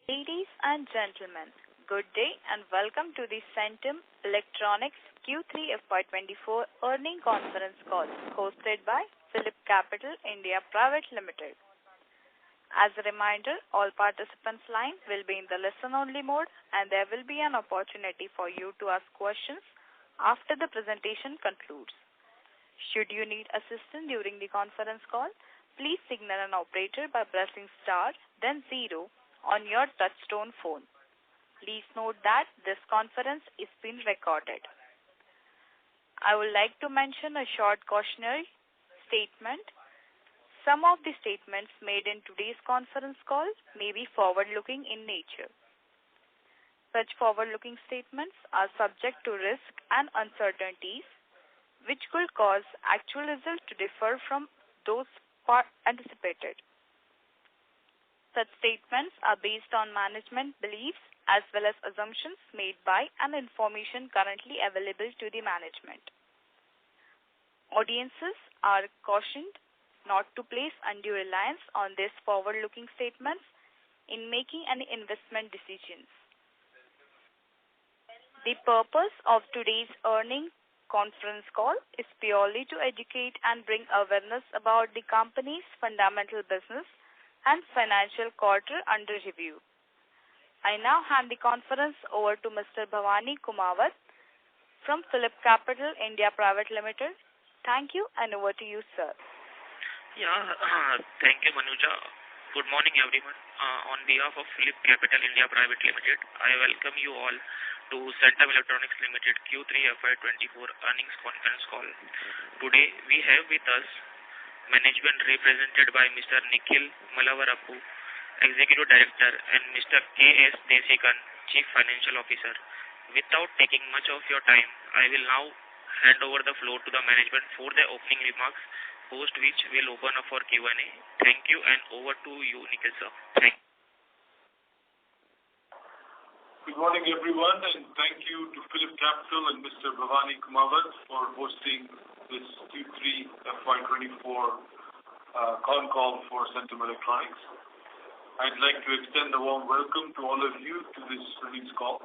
Ladies and gentlemen, good day and welcome to the Centum Electronics Q3 FY24 earning conference call hosted by PhillipCapital India Private Limited. As a reminder, all participants' lines will be in the listen-only mode and there will be an opportunity for you to ask questions after the presentation concludes. Should you need assistance during the conference call, please signal an operator by pressing star, then 0 on your touchtone phone. Please note that this conference is being recorded. I would like to mention a short cautionary statement. Some of the statements made in today's conference call may be forward-looking in nature. Such forward-looking statements are subject to risk and uncertainties, which could cause actual results to differ from those anticipated. Such statements are based on management beliefs as well as assumptions made by and information currently available to the management. Audiences are cautioned not to place undue reliance on these forward-looking statements in making any investment decisions. The purpose of today's earnings conference call is purely to educate and bring awareness about the company's fundamental business and financial quarter under review. I now hand the conference over to Mr. Bhavani Kumawat from PhillipCapital India Private Limited. Thank you and over to you, sir. Thank you, Manuja. Good morning, everyone. On behalf of PhillipCapital India Private Limited, I welcome you all to Centum Electronics Limited Q3 FY24 earnings conference call. Today, we have with us management represented by Mr. Nikhil Malavarappu, Executive Director, and Mr. K.S. Desikan, Chief Financial Officer. Without taking much of your time, I will now hand over the floor to the management for their opening remarks, post which will open up for Q&A. Thank you and over to you, Nikhil sir. Thank you. Good morning, everyone, and thank you to PhillipCapital and Mr. Bhavani Kumawat for hosting this Q3 FY24 Concall for Centum Electronics. I'd like to extend a warm welcome to all of you to this earnings call,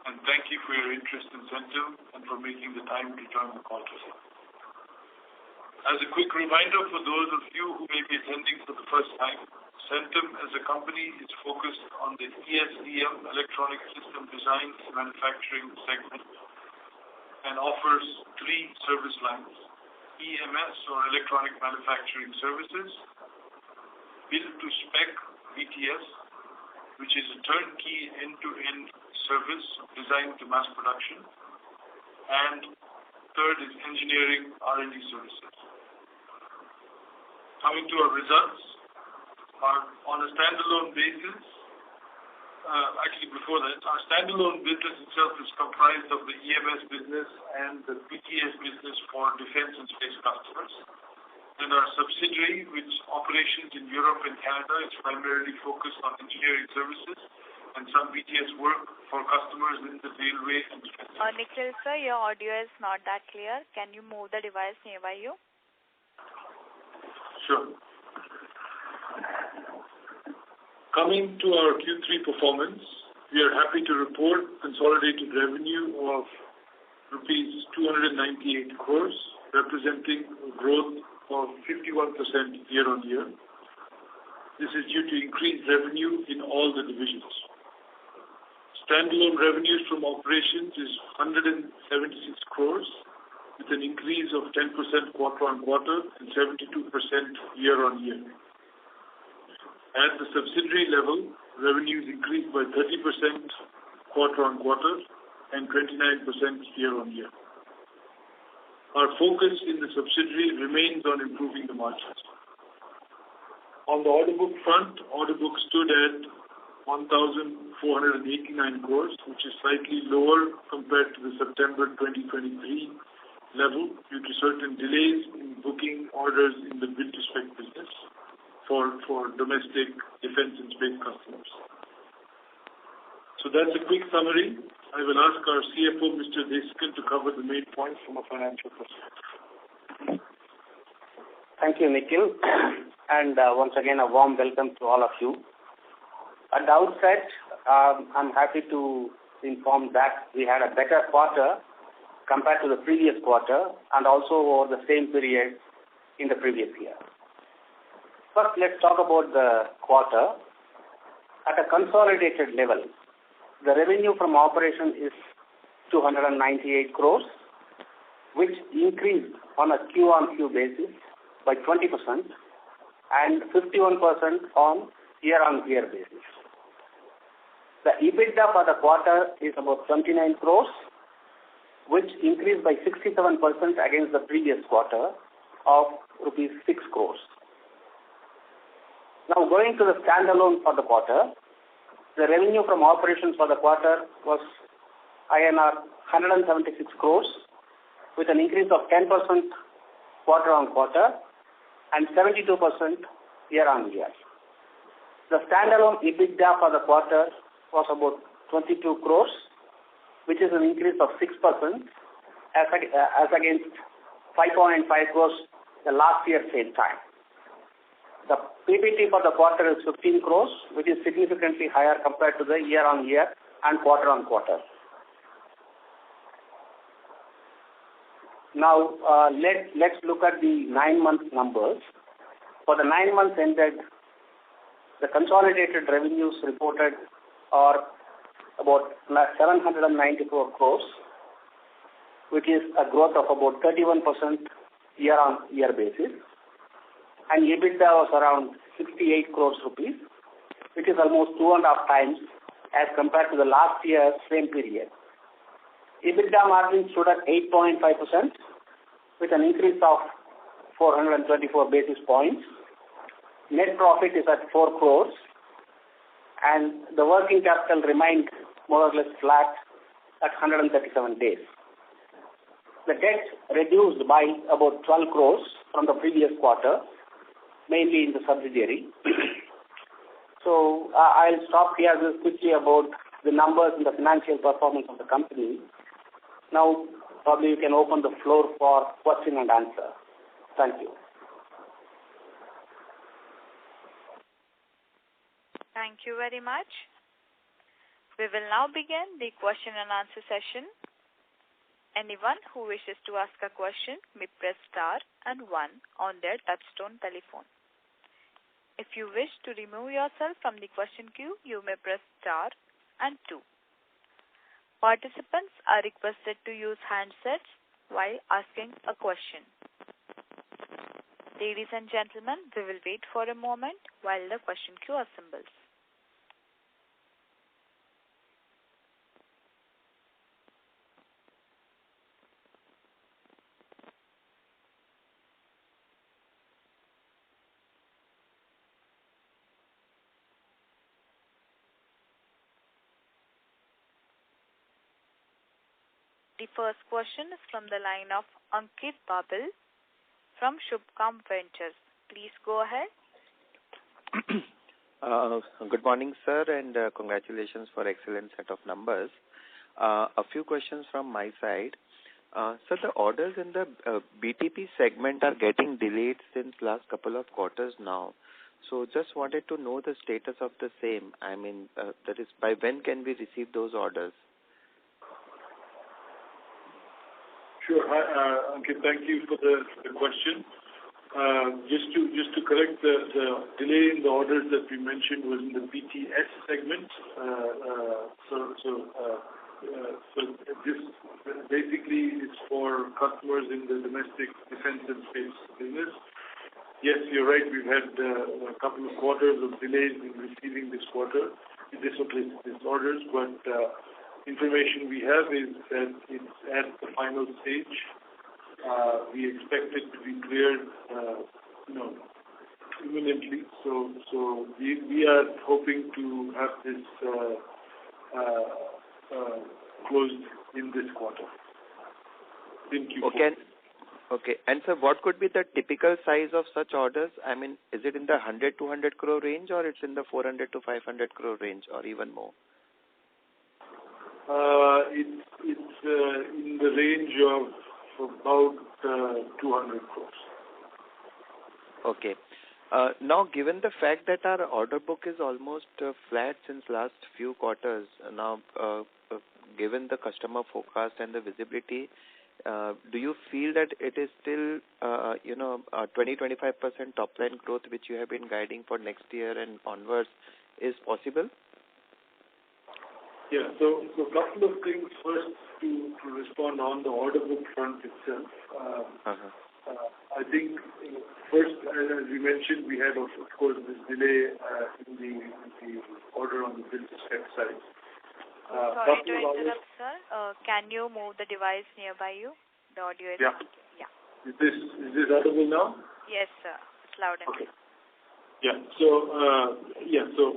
and thank you for your interest in Centum and for making the time to join the call today. As a quick reminder for those of you who may be attending for the first time, Centum as a company is focused on the ESDM electronic system design manufacturing segment and offers 3 service lines: EMS or electronic manufacturing services, build-to-spec BTS, which is a turnkey end-to-end service designed to mass production, and third is engineering R&D services. Coming to our results, on a standalone basis, before that, our standalone business itself is comprised of the EMS business and the BTS business for defense and space customers. And our subsidiary, which operations in Europe and Canada, is primarily focused on engineering services and some BTS work for customers in the railway and defense. Nikhil sir, your audio is not that clear. Can you move the device nearby you? Sure. Coming to our Q3 performance, we are happy to report consolidated revenue of rupees 298 crores, representing a growth of 51% year-on-year. This is due to increased revenue in all the divisions. Standalone revenues from operations is 176 crores, with an increase of 10% quarter-on-quarter and 72% year-on-year. At the subsidiary level, revenues increased by 30% quarter-on-quarter and 29% year-on-year. Our focus in the subsidiary remains on improving the margins. On the order book front, order book stood at 1,489 crores, which is slightly lower compared to the September 2023 level due to certain delays in booking orders in the build-to-spec business for domestic defense and space customers. So that's a quick summary. I will ask our CFO, Mr. Desikan, to cover the main points from a financial perspective. Thank you, Nikhil. And once again, a warm welcome to all of you. At the outset, I'm happy to inform that we had a better quarter compared to the previous quarter and also over the same period in the previous year. First, let's talk about the quarter. At a consolidated level, the revenue from operation is 298 crores, which increased on a Q-on-Q basis by 20% and 51% on year-on-year basis. The EBITDA for the quarter is about 29 crores, which increased by 67% against the previous quarter of rupees 6 crores. Now going to the standalone for the quarter, the revenue from operations for the quarter was INR 176 crores with an increase of 10% quarter-on-quarter and 72% year-on-year. The standalone EBITDA for the quarter was about 22 crores, which is an increase of 6% as against 5.5 crores the last year same time. The PBT for the quarter is 15 crores, which is significantly higher compared to the year-on-year and quarter-on-quarter. Now, let's look at the 9-month numbers. For the 9 months ended, the consolidated revenues reported are about 794 crores, which is a growth of about 31% year-on-year basis. And EBITDA was around 68 crores rupees, which is almost 2.5 times as compared to the last year's same period. EBITDA margin stood at 8.5% with an increase of 424 basis points. Net profit is at 4 crores and the working capital remained more or less flat at 137 days. The debt reduced by about 12 crores from the previous quarter, mainly in the subsidiary. So I'll stop here just quickly about the numbers and the financial performance of the company. Now, probably you can open the floor for question and answer. Thank you. Thank you very much. We will now begin the question and answer session. Anyone who wishes to ask a question may press star and 1 on their touchtone telephone. If you wish to remove yourself from the question queue, you may press star and 2. Participants are requested to use handsets while asking a question. Ladies and gentlemen, we will wait for a moment while the question queue assembles. The first question is from the line of Ankit Babel from Shubhkam Ventures. Please go ahead. Good morning, sir, and congratulations for excellent set of numbers. A few questions from my side. So the orders in the BTP segment are getting delayed since last couple of quarters now. So just wanted to know the status of the same. I mean, that is, by when can we receive those orders? Sure. Hi, Ankit, thank you for the question. Just to correct, the delay in the orders that we mentioned was in the BTS segment. So this basically is for customers in the domestic defense and space business. Yes, you're right. We've had a couple of quarters of delays in receiving these orders, but information we have is that it's at the final stage. We expect it to be cleared, imminently. So we are hoping to have this closed in this quarter. In Q4. Okay. And sir, what could be the typical size of such orders? I mean, is it in the 100-200 crore range, or it's in the 400 to 500 crore range, or even more? It's in the range of about 200 crores. Okay. Now, given the fact that our order book is almost flat since last few quarters, now given the customer forecast and the visibility, do you feel that it is still, 20-25% top line growth which you have been guiding for next year and onwards is possible? Yeah. So a couple of things first to respond on the order book front itself. I think first, as we mentioned, we had of course this delay in the order on the build-to-spec side. Sorry to interrupt, sir. Can you move the device nearby you? The audio is not. Yeah. Is this audible now? Yes, sir. It's loud and clear. Yeah. So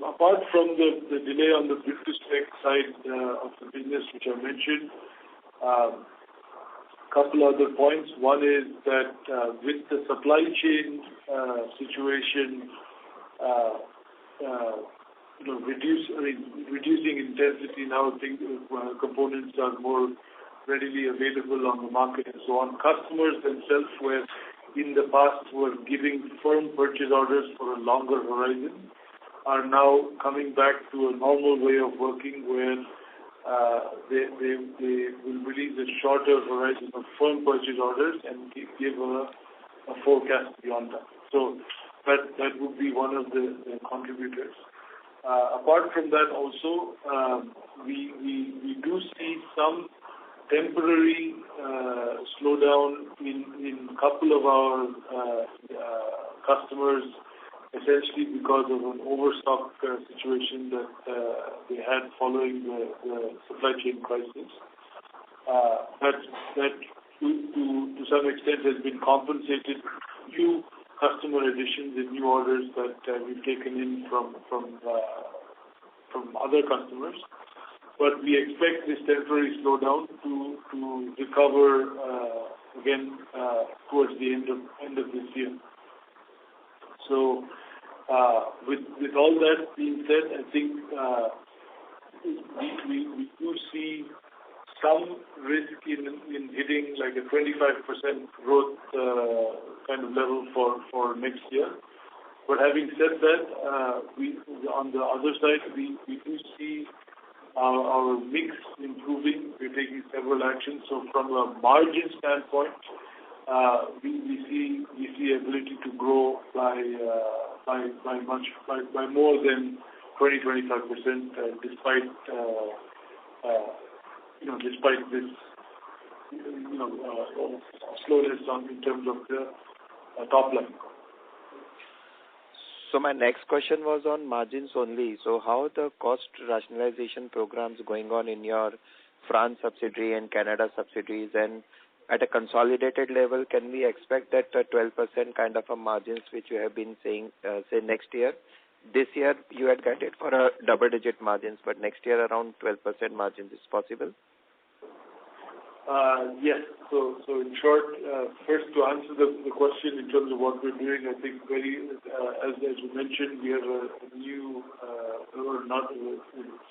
apart from the delay on the build-to-spec side of the business, which I mentioned, couple other points. One is that with the supply chain situation, reducing intensity now, components are more readily available on the market and so on. Customers themselves were in the past giving firm purchase orders for a longer horizon, are now coming back to a normal way of working where they will release a shorter horizon of firm purchase orders and give a forecast beyond that. So that would be one of the contributors. Apart from that, also we do see some temporary slowdown in a couple of our customers, essentially because of an overstock situation that they had following the supply chain crisis. That to some extent has been compensated. New customer additions and new orders that we've taken in from other customers. But we expect this temporary slowdown to recover again towards the end of this year. So, with all that being said, I think we do see some risk in hitting like a 25% growth kind of level for next year. But having said that, we on the other side we do see our mix improving. We're taking several actions. So from a margin standpoint, we see ability to grow by more than 20-25%, despite this slowness in terms of the top line. So my next question was on margins only. So how are the cost rationalization programs going on in your France subsidiary and Canada subsidiaries, and at a consolidated level, can we expect that 12% kind of a margins which you have been saying, say next year? This year you had guided for a double-digit margins, but next year around 12% margins is possible? Yes. So in short, first to answer the question in terms of what we're doing, I think as you mentioned, we have a new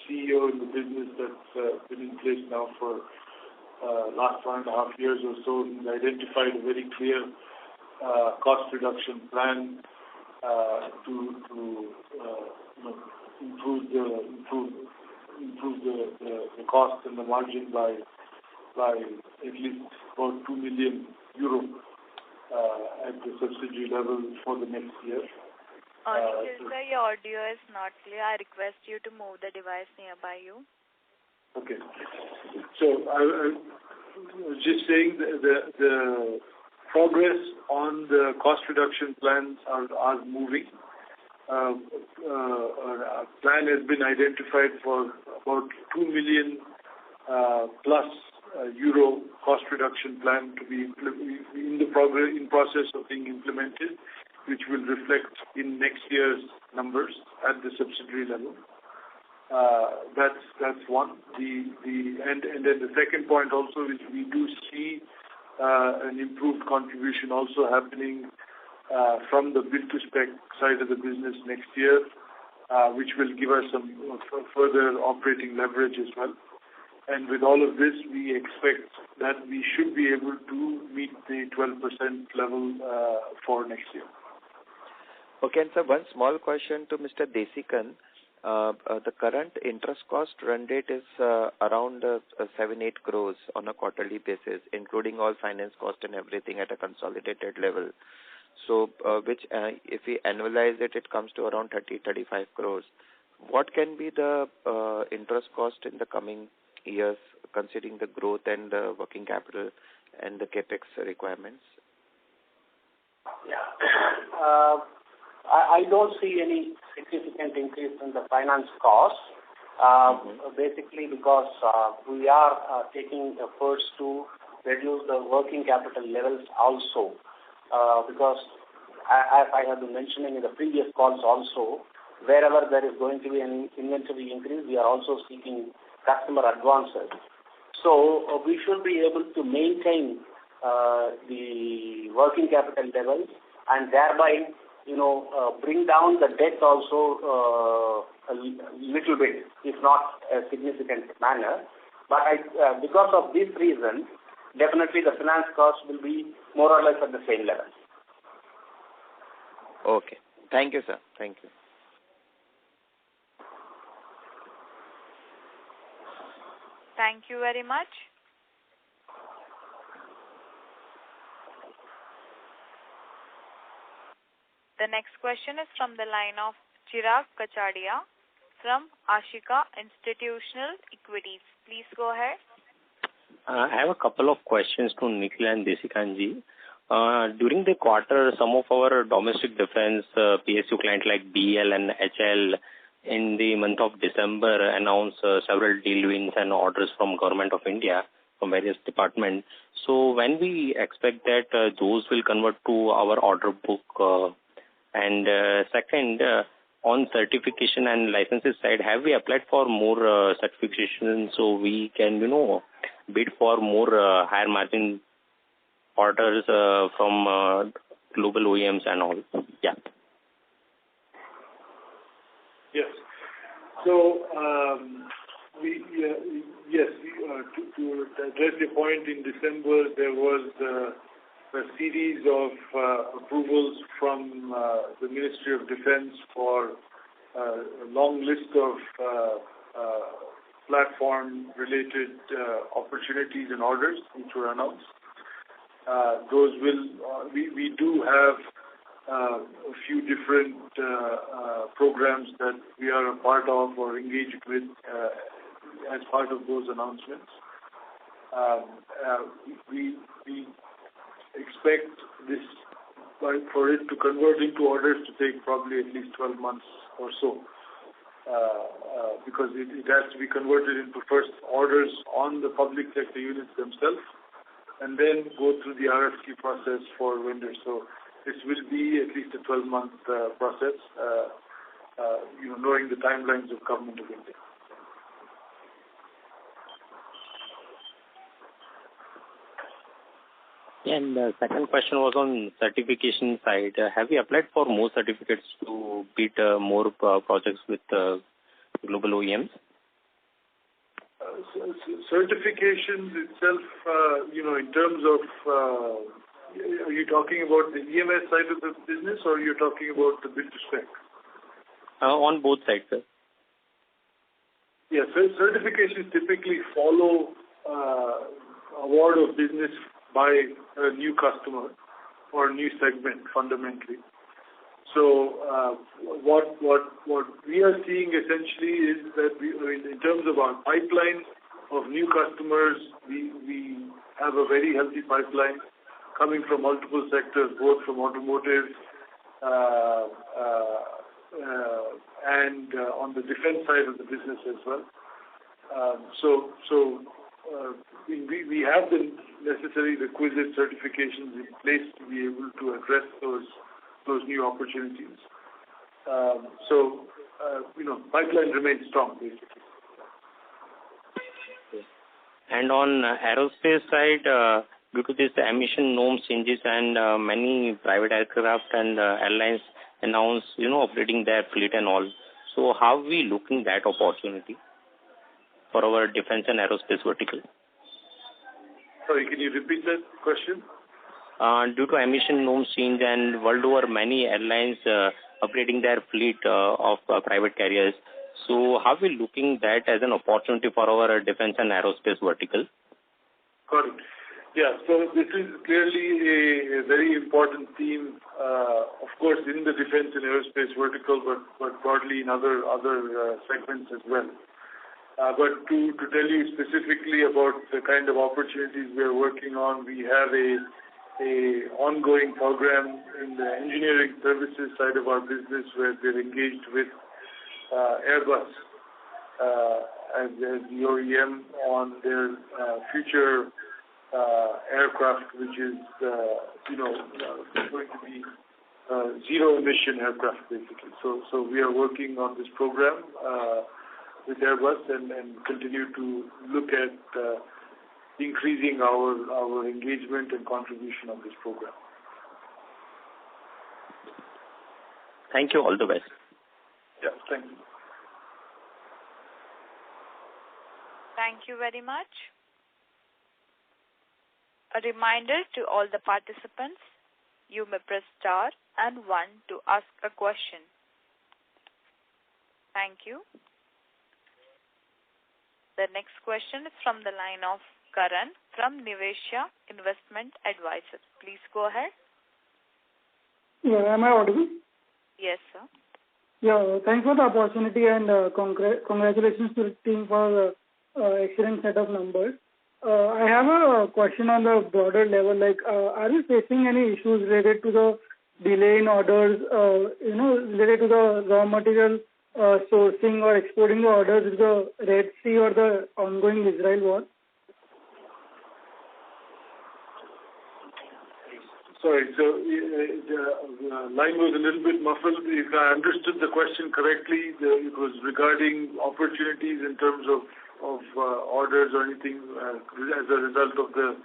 CEO in the business that's been in place now for last 1.5 years or so. He's identified a very clear cost reduction plan to improve the cost and the margin by at least about 2 million euro at the subsidiary level for the next year. Sir, your audio is not clear. I request you to move the device nearby you. Okay. So I was just saying the progress on the cost reduction plans are moving. A plan has been identified for about 2 million plus euro cost reduction plan to be in process of being implemented, which will reflect in next year's numbers at the subsidiary level. That's one. And then the second point also is we do see an improved contribution also happening from the build-to-spec side of the business next year, which will give us some further operating leverage as well. And with all of this, we expect that we should be able to meet the 12% level for next year. Okay, and sir, one small question to Mr. Desikan. The current interest cost run rate is around 7-8 crores on a quarterly basis, including all finance cost and everything at a consolidated level. So, which if we annualize it, it comes to around 30-35 crores. What can be the interest cost in the coming years, considering the growth and the working capital and the capex requirements? Yeah. I don't see any significant increase in the finance costs, basically because we are taking efforts to reduce the working capital levels also, because as I have been mentioning in the previous calls also, wherever there is going to be an inventory increase, we are also seeking customer advances. So we should be able to maintain the working capital levels and thereby bring down the debt also a little bit, if not a significant manner. But because of this reason, definitely the finance cost will be more or less at the same level. Okay. Thank you, sir. Thank you. Thank you very much. The next question is from the line of Chirag Kachadia from Ashika Institutional Equities. Please go ahead. I have a couple of questions to Nikhil and Desikanji. During the quarter, some of our domestic defense PSU clients like BL and HL in the month of December announced several deal wins and orders from Government of India from various departments. So when we expect that those will convert to our order book? And second, on certification and licenses side, have we applied for more certification so we can, bid for more higher margin orders from global OEMs and all? Yeah. Yes. So, to address your point, in December there was a series of approvals from the Ministry of Defense for a long list of platform-related opportunities and orders which were announced. Those we do have a few different programs that we are a part of or engaged with as part of those announcements. We expect this for it to convert into orders to take probably at least 12 months or so, because it has to be converted into first orders on the public sector units themselves and then go through the RFQ process for vendors. So this will be at least a 12-month process, knowing the timelines of Government of India. And the second question was on certification side. Have you applied for more certificates to bid more projects with global OEMs? Certifications itself, in terms of, are you talking about the EMS side of the business or you're talking about the bid to spec? On both sides, sir. Yes, certifications typically follow award of business by a new customer or a new segment fundamentally. So what we are seeing essentially is that in terms of our pipeline of new customers, we have a very healthy pipeline coming from multiple sectors, both from automotive and on the defense side of the business as well. We have the necessary requisite certifications in place to be able to address those new opportunities. Pipeline remains strong, basically. And on aerospace side, due to this emission norm changes and many private aircraft and airlines announce, upgrading their fleet and all. So how are we looking that opportunity for our defense and aerospace vertical? Sorry, can you repeat that question? Due to emission norms change and world over, many airlines upgrading their fleet of private carriers. So how are we looking that as an opportunity for our defense and aerospace vertical? Got it. Yeah, so this is clearly a very important theme, of course, in the defense and aerospace vertical, but broadly in other segments as well. But to tell you specifically about the kind of opportunities we are working on, we have a ongoing program in the engineering services side of our business where we're engaged with Airbus as the OEM on their future aircraft, which is going to be zero emission aircraft basically. So we are working on this program with Airbus and continue to look at increasing our engagement and contribution on this program. Thank you. All the best. Yeah, thank you. Thank you very much. A reminder to all the participants, you may press star and 1 to ask a question. Thank you. The next question is from the line of Karan from Nivesha Investment Advisors. Please go ahead. Yeah, am I audible? Yes, sir. Yeah, thanks for the opportunity and congratulations to the team for excellent set of numbers. I have a question on the broader level, like are you facing any issues related to the delay in orders, related to the raw material sourcing or exporting the orders with the Red Sea or the ongoing Israel war? Sorry, so the line was a little bit muffled. If I understood the question correctly, it was regarding opportunities in terms of orders or anything as a result of the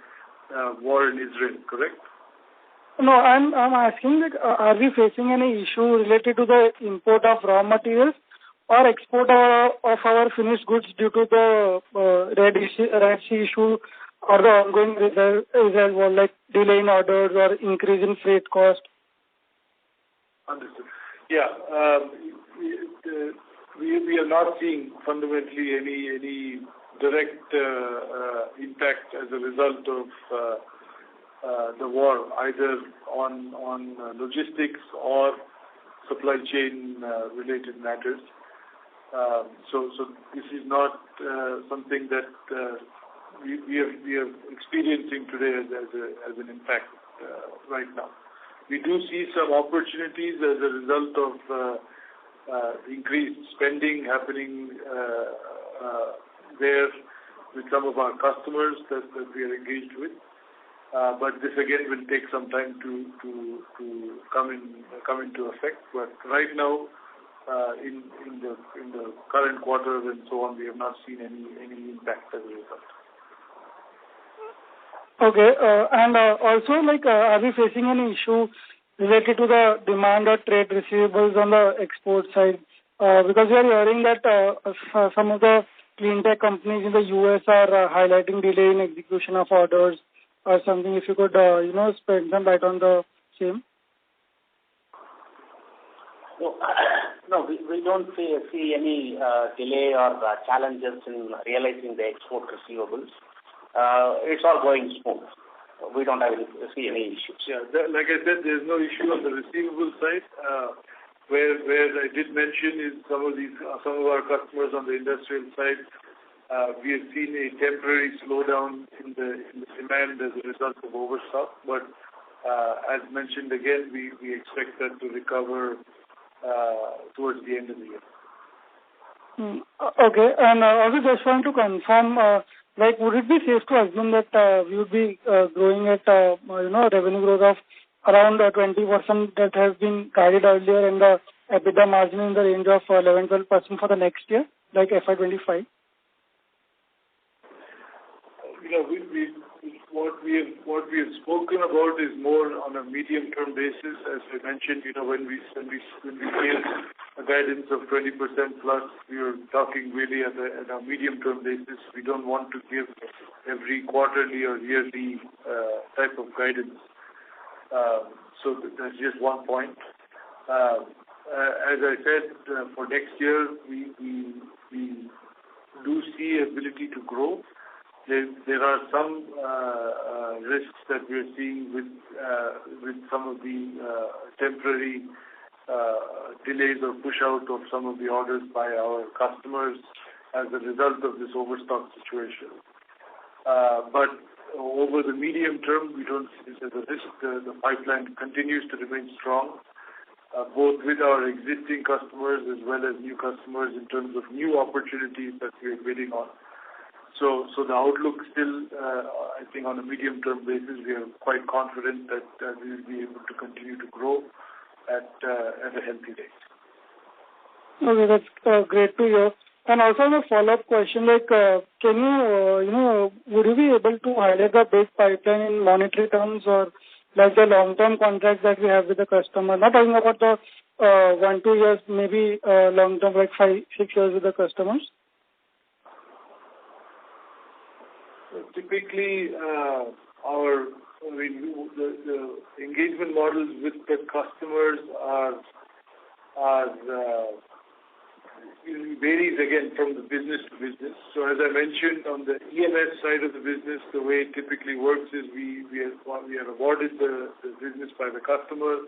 war in Israel, correct? No, I'm asking that are we facing any issue related to the import of raw materials or export of our finished goods due to the Red Sea issue or the ongoing Israel war, like delay in orders or increase in freight cost? Understood. Yeah, we are not seeing fundamentally any direct impact as a result of the war, either on logistics or supply chain related matters. So this is not something that we are experiencing today as an impact right now. We do see some opportunities as a result of increased spending happening there with some of our customers that we are engaged with. But this again will take some time to come into effect. But right now, in the current quarter and so on, we have not seen any impact as a result. Okay, and also, like, are we facing any issue related to the demand or trade receivables on the export side? Because we are hearing that some of the clean tech companies in the US are highlighting delay in execution of orders or something. If you could, spread some light on the same. No, we don't see any delay or challenges in realizing the export receivables. It's all going smooth. We don't see any issues. Yeah, like I said, there's no issue on the receivable side. Where I did mention is some of our customers on the industrial side. We have seen a temporary slowdown in the demand as a result of overstock, but as mentioned again, we expect that to recover towards the end of the year. Okay, and also just want to confirm, like, would it be safe to assume that we would be growing at revenue growth of around 20% that has been guided earlier, and the EBITDA margin in the range of 11-12% for the next year, like FY25? What we have spoken about is more on a medium-term basis. As I mentioned, when we gave a guidance of 20% plus, we are talking really at a medium-term basis. We don't want to give every quarterly or yearly type of guidance. So that's just one point. as I said, for next year, we do see ability to grow. There are some risks that we are seeing with some of the temporary delays or push out of some of the orders by our customers as a result of this overstock situation. But over the medium term, we don't see this as a risk. The pipeline continues to remain strong, both with our existing customers as well as new customers in terms of new opportunities that we are bidding on. So the outlook still, I think on a medium-term basis, we are quite confident that we will be able to continue to grow at a healthy rate. Okay, that's great to hear. And also a follow-up question, like, can you, would you be able to highlight the big pipeline in monetary terms or like the long-term contracts that we have with the customer? Not talking about the 1-2 years, maybe long-term, like 5-6 years with the customers. Typically, the engagement models with the customers are varies again from the business to business. So as I mentioned, on the EMS side of the business, the way it typically works is we are awarded the business by the customer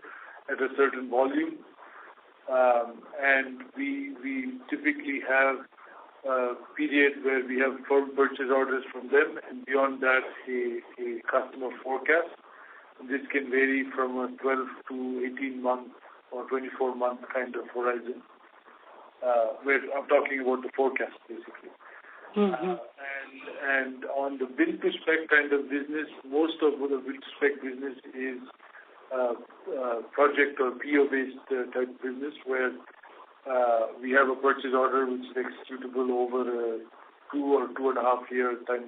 at a certain volume, and we typically have a period where we have firm purchase orders from them, and beyond that, a customer forecast. And this can vary from a 12 to 18 month or 24 month kind of horizon. Where I'm talking about the forecast, basically. Mm-hmm. And on the build to spec kind of business, most of the build to spec business is project or PO-based type business where we have a purchase order which is executable over a 2 or 2.5 year time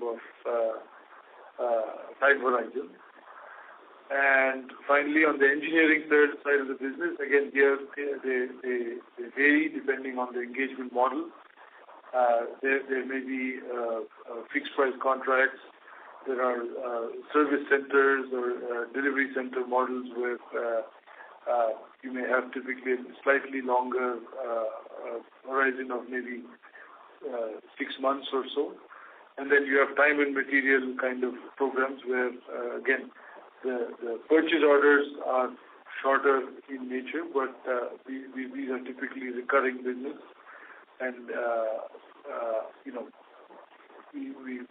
horizon. And finally, on the engineering side of the business, again, here they vary depending on the engagement model. There may be fixed price contracts. There are service centers or delivery center models where you may have typically a slightly longer horizon of maybe 6 months or so. And then you have time and material kind of programs where, again, the purchase orders are shorter in nature, but these are typically recurring business, and we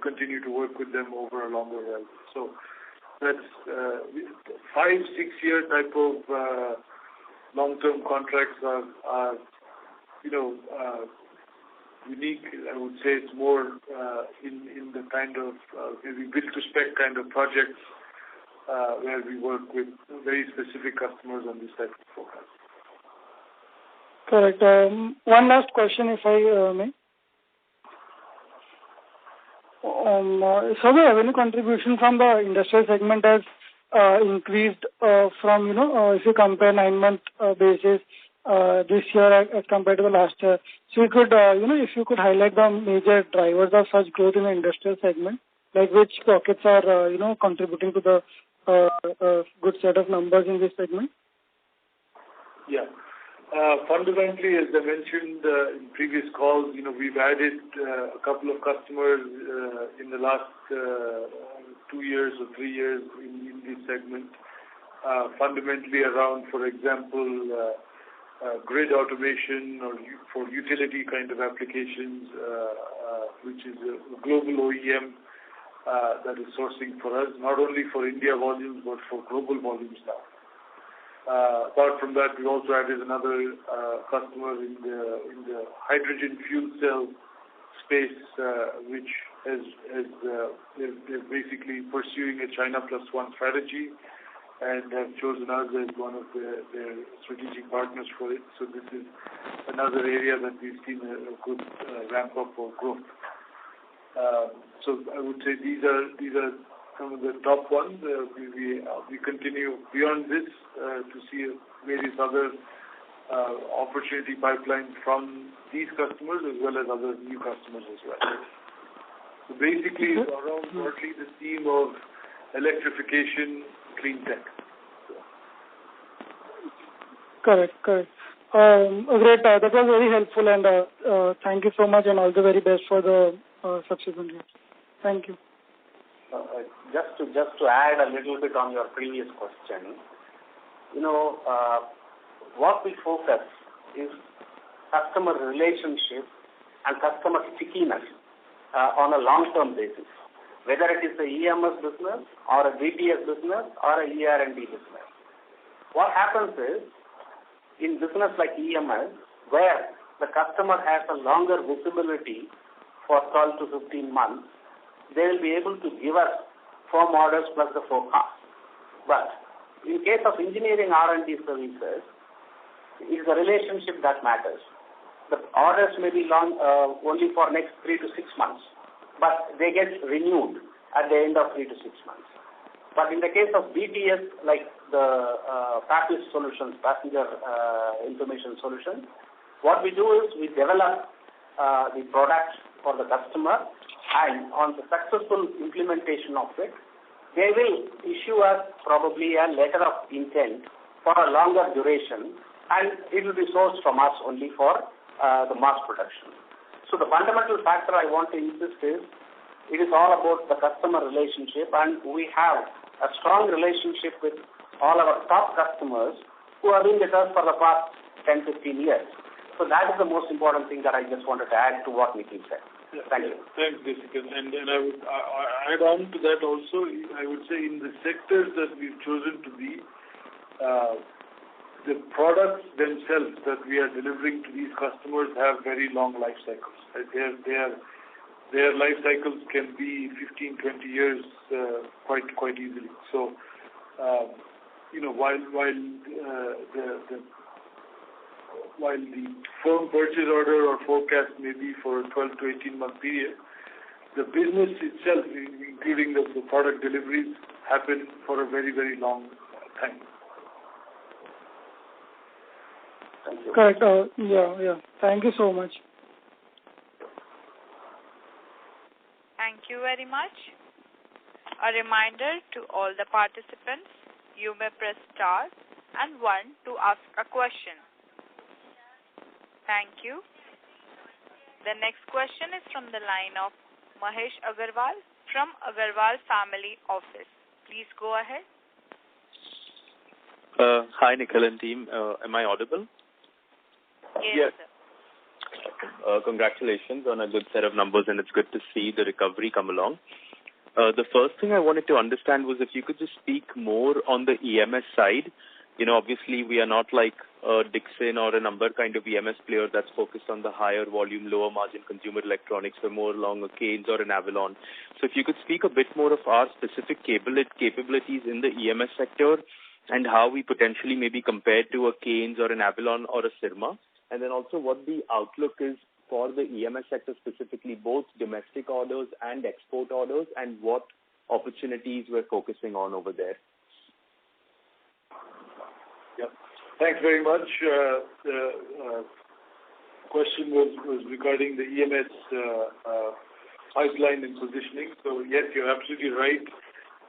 continue to work with them over a longer while. So that's 5-6 year type of long-term contracts are unique. I would say it's more in the kind of maybe build to spec kind of projects. Where we work with very specific customers on this type of forecast. Correct. One last question, if I may. So the revenue contribution from the industrial segment has increased from, if you compare 9-month basis this year as compared to the last year. So you could, if you could highlight the major drivers of such growth in the industrial segment, like which pockets are, contributing to the good set of numbers in this segment? Yeah. Fundamentally, as I mentioned in previous calls, we've added a couple of customers in the last 2 years or 3 years in this segment. Fundamentally around, for example, grid automation or for utility kind of applications, which is a global OEM that is sourcing for us, not only for India volumes, but for global volumes now. Apart from that, we also added another customer in the hydrogen fuel cell space, which they're basically pursuing a China Plus One strategy and have chosen us as one of their strategic partners for it. So this is another area that we've seen a good ramp up or growth. So I would say these are some of the top ones. We continue beyond this to see various other opportunity pipeline from these customers as well as other new customers as well. So basically, around broadly the theme of electrification, clean tech. Correct. Great. That was very helpful, and thank you so much, and all the very best for the subsequent years. Thank you. Just to add a little bit on your previous question, what we focus is customer relationship and customer stickiness on a long-term basis, whether it is the EMS business or a BTS business or a ER&D business. What happens is, in business like EMS, where the customer has a longer visibility for 12 to 15 months, they will be able to give us firm orders plus the forecast. But in case of engineering R&D services, it is the relationship that matters. The orders may be long only for next 3 to 6 months, but they get renewed at the end of 3 to 6 months. But in the case of BTS, like the passive solutions, passenger information solutions, what we do is we develop the product for the customer, and on the successful implementation of it, they will issue us probably a letter of intent for a longer duration, and it will be sourced from us only for the mass production. So the fundamental factor I want to insist is, it is all about the customer relationship, and we have a strong relationship with all our top customers who have been with us for the past 10-15 years. So that is the most important thing that I just wanted to add to what Nikhil said. Thank you. Thanks, Jessica. And I would add on to that also. I would say in the sectors that we've chosen to be, the products themselves that we are delivering to these customers have very long life cycles. Their life cycles can be 15, 20 years quite easily. So, while the firm purchase order or forecast may be for a 12 to 18 month period, the business itself, including the product deliveries, happen for a very, very long time. Thank you. Correct. Yeah. Thank you so much. Thank you very much. A reminder to all the participants, you may press star and 1 to ask a question. Thank you. The next question is from the line of Mahesh Agarwal from Agarwal Family Office. Please go ahead. Hi, Nikhil and team. Am I audible? Yes. Sir. Congratulations on a good set of numbers, and it's good to see the recovery come along. The first thing I wanted to understand was if you could just speak more on the EMS side. Obviously we are not like a Dixon or a number kind of EMS player that's focused on the higher volume, lower margin consumer electronics. We're more along a Keynes or an Avalon. So if you could speak a bit more of our specific capabilities in the EMS sector and how we potentially maybe compare to a Keynes or an Avalon or a Sirma, and then also what the outlook is for the EMS sector specifically, both domestic orders and export orders, and what opportunities we're focusing on over there. Yep. Thanks very much. The question was regarding the EMS pipeline and positioning. So yes, you're absolutely right.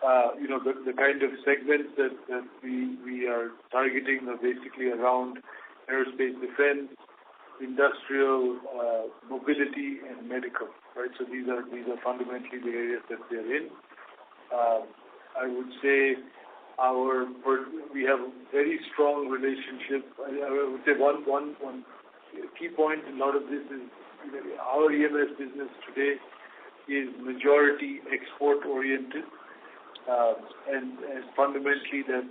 The kind of segments that we are targeting are basically around aerospace defense, industrial, mobility, and medical. Right. So these are fundamentally the areas that we are in. I would say we have a very strong relationship. I would say one key point in a lot of this is our EMS business today is majority export oriented, and fundamentally that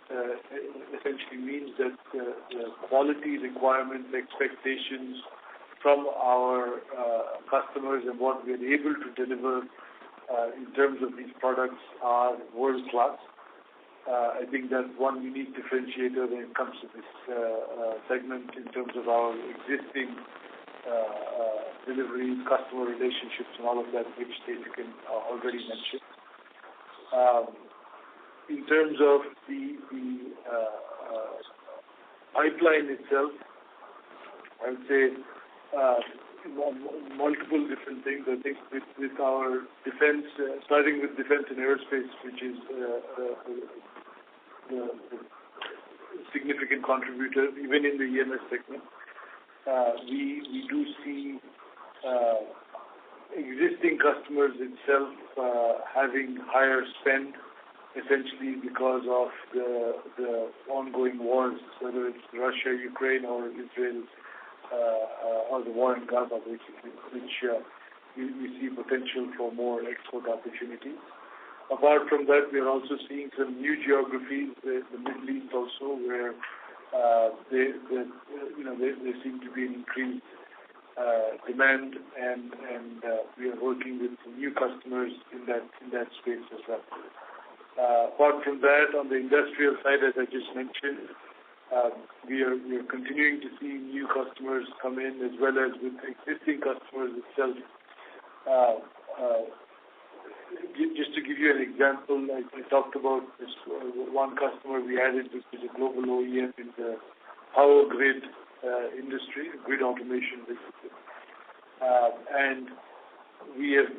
essentially means that the quality requirements, expectations from our customers and what we are able to deliver in terms of these products are world class. I think that's one unique differentiator when it comes to this segment in terms of our existing deliveries, customer relationships, and all of that, which Jessica already mentioned. In terms of the pipeline itself, I would say multiple different things. I think with our defense, starting with defense and aerospace, which is a significant contributor even in the EMS segment. we do see existing customers itself having higher spend, essentially because of the ongoing wars, whether it's Russia, Ukraine, or Israel, or the war in Gaza, basically, which we see potential for more export opportunities. Apart from that, we are also seeing some new geographies, the Middle East also, where there seem to be an increased demand, and we are working with some new customers in that space as well. Apart from that, on the industrial side, as I just mentioned, we are continuing to see new customers come in, as well as with existing customers itself. Just to give you an example, I talked about this one customer we added, which is a global OEM in the power grid industry, grid automation basically. And we have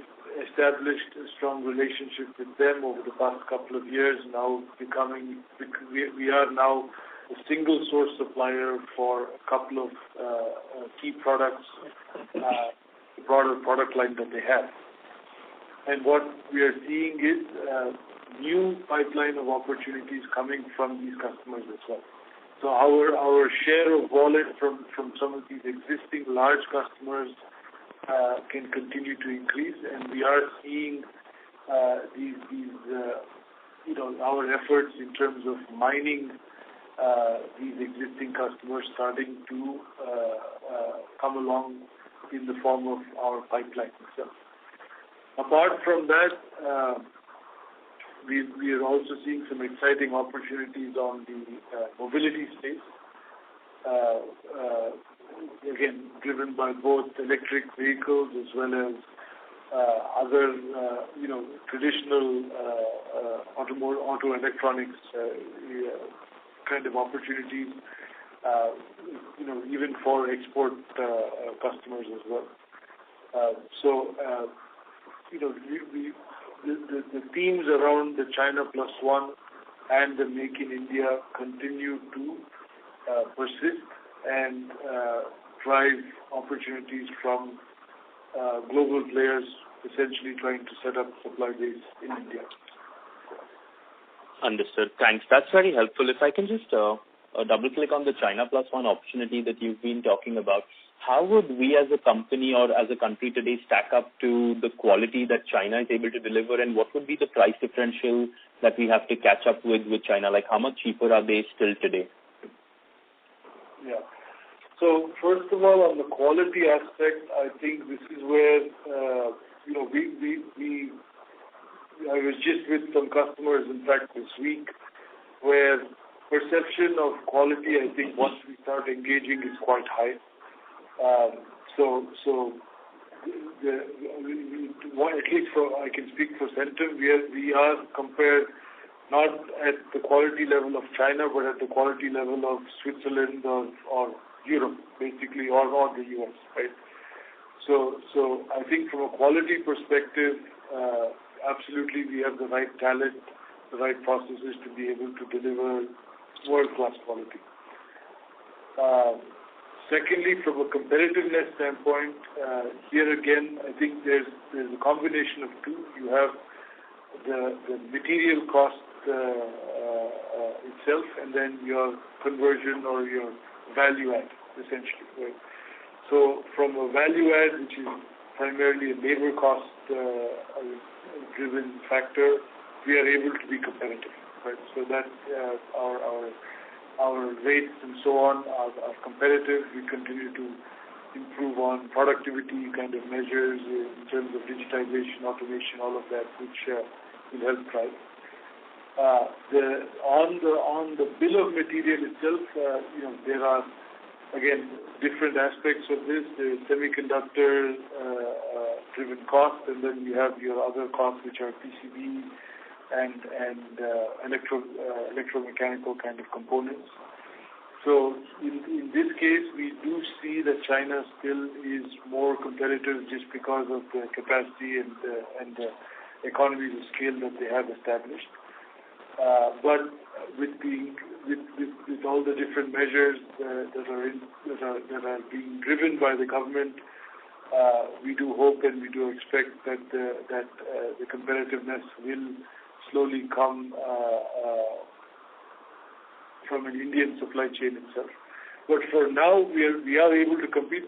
established a strong relationship with them over the past couple of years, now we are now a single source supplier for a couple of key products, the broader product line that they have. And what we are seeing is new pipeline of opportunities coming from these customers as well. So our share of wallet from some of these existing large customers can continue to increase, and we are seeing our efforts in terms of mining these existing customers starting to come along in the form of our pipeline itself. Apart from that, we are also seeing some exciting opportunities on the mobility space, again, driven by both electric vehicles as well as other, traditional auto electronics kind of opportunities, even for export customers as well. The themes around the China Plus One and the Make in India continue to persist and drive opportunities from global players essentially trying to set up supply base in India. Understood. Thanks. That's very helpful. If I can just double-click on the China Plus One opportunity that you've been talking about, how would we as a company or as a country today stack up to the quality that China is able to deliver, and what would be the price differential that we have to catch up with China? Like, how much cheaper are they still today? Yeah. So first of all, on the quality aspect, I think this is where, I was just with some customers, in fact, this week, where perception of quality, I think, once we start engaging is quite high. At least I can speak for Centum, we are compared not at the quality level of China, but at the quality level of Switzerland or Europe, basically, or the US, right? So I think from a quality perspective, absolutely we have the right talent, the right processes to be able to deliver world-class quality. Secondly, from a competitiveness standpoint, here again, I think there's a combination of two. You have the material cost itself, and then your conversion or your value add, essentially. Right? So from a value add, which is primarily a labor cost driven factor, we are able to be competitive. Right? So that our rates and so on are competitive. We continue to improve on productivity kind of measures in terms of digitization, automation, all of that, which will help drive. On the bill of material itself, there are, again, different aspects of this. The semiconductor driven cost, and then you have your other costs, which are PCB and electromechanical kind of components. So in this case, we do see that China still is more competitive just because of the capacity and the economies of scale that they have established. but with all the different measures that are being driven by the government, we do hope and we do expect that the competitiveness will slowly come from an Indian supply chain itself. But for now, we are able to compete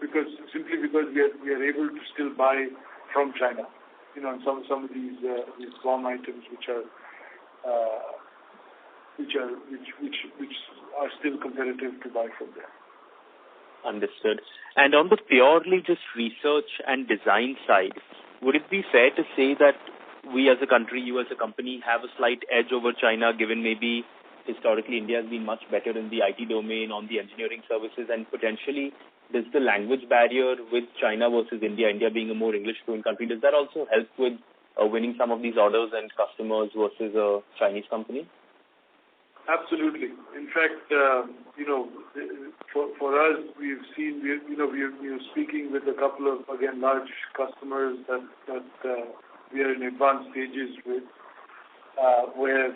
simply because we are able to still buy from China. Some of these bomb items which are still competitive to buy from there. Understood. And on the purely just research and design side, would it be fair to say that we as a country, you as a company, have a slight edge over China, given maybe historically India has been much better in the IT domain, on the engineering services, and potentially does the language barrier with China versus India being a more English-fluent country, does that also help with winning some of these orders and customers versus a Chinese company? Absolutely. In fact, for us, we've seen, we're speaking with a couple of, again, large customers that we are in advanced stages with, where